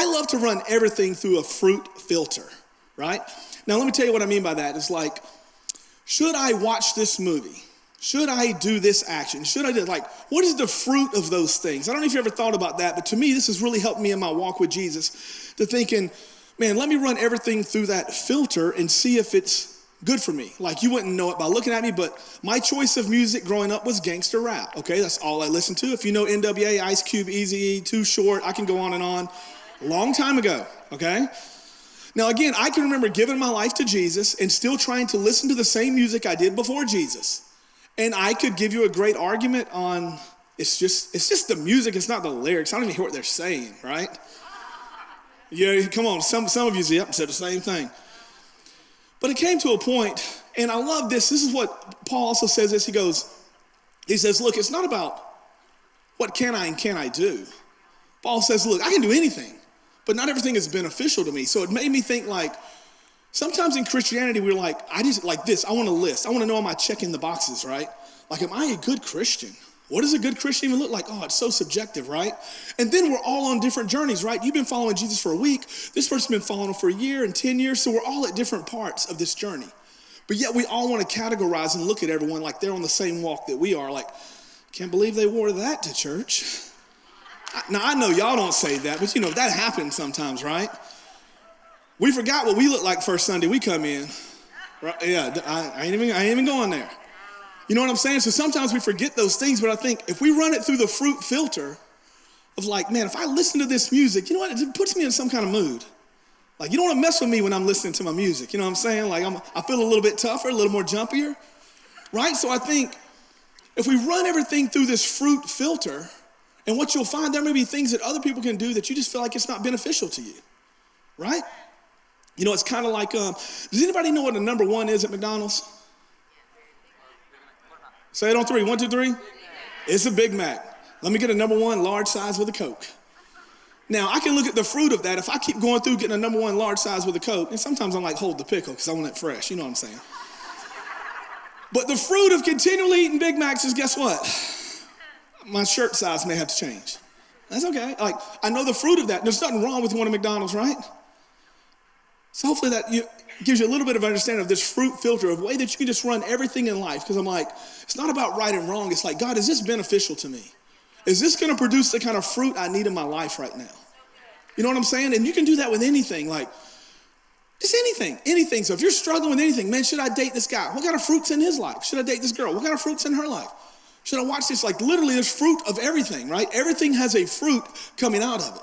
I love to run everything through a fruit filter, right? Now, let me tell you what I mean by that. It's like, should I watch this movie? Should I do this action? Should I do, like, what is the fruit of those things? I don't know if you ever thought about that, but to me, this has really helped me in my walk with Jesus, to thinking, man, let me run everything through that filter and see if it's good for me. Like, you wouldn't know it by looking at me, but my choice of music growing up was gangster rap, okay? That's all I listened to. If you know NWA, Ice Cube, Eazy-E, Too Short, I can go on and on. A long time ago, okay? Now, again, I can remember giving my life to Jesus and still trying to listen to the same music I did before Jesus. And I could give you a great argument on, it's just the music, it's not the lyrics. I don't even hear what they're saying, right? Yeah, come on, some of you said the same thing. But it came to a point, and I love this. This is what Paul also says this. He says, look, it's not about what can I and can't I do. Paul says, look, I can do anything, but not everything is beneficial to me. So it made me think, like, sometimes in Christianity, we're like, I just like this. I want a list. I want to know, am I checking the boxes, right? Like, am I a good Christian? What does a good Christian even look like? Oh, it's so subjective, right? And then we're all on different journeys, right? You've been following Jesus for a week. This person's been following him for a year and 10 years. So we're all at different parts of this journey. But yet we all want to categorize and look at everyone like they're on the same walk that we are. Like, can't believe they wore that to church. Now, I know y'all don't say that, but that happens sometimes, right? We forgot what we look like first Sunday we come in. Right? Yeah, I ain't even going there. You know what I'm saying? So sometimes we forget those things, but I think if we run it through the fruit filter of like, man, if I listen to this music, you know what? It puts me in some kind of mood. Like, you don't want to mess with me when I'm listening to my music. You know what I'm saying? Like, I feel a little bit tougher, a little more jumpier, right? So I think if we run everything through this fruit filter, and what you'll find, there may be things that other people can do that you just feel like it's not beneficial to you, right? It's kind of like, does anybody know what the number one is at McDonald's? Say it on three. 1, 2, 3. It's a Big Mac. Let me get a number one large size with a Coke. Now, I can look at the fruit of that. If I keep going through getting a number one large size with a Coke, and sometimes I'm like, hold the pickle because I want it fresh. You know what I'm saying? But the fruit of continually eating Big Macs is, guess what? My shirt size may have to change. That's okay. Like, I know the fruit of that. There's nothing wrong with one of McDonald's, right? So hopefully that gives you a little bit of understanding of this fruit filter, of a way that you can just run everything in life. Because I'm like, it's not about right and wrong. It's like, God, is this beneficial to me? Is this going to produce the kind of fruit I need in my life right now? You know what I'm saying? And you can do that with anything, like just anything. So if you're struggling with anything, man, should I date this guy? What kind of fruit's in his life? Should I date this girl? What kind of fruit's in her life? Should I watch this? Like, literally, there's fruit of everything, right? Everything has a fruit coming out of it.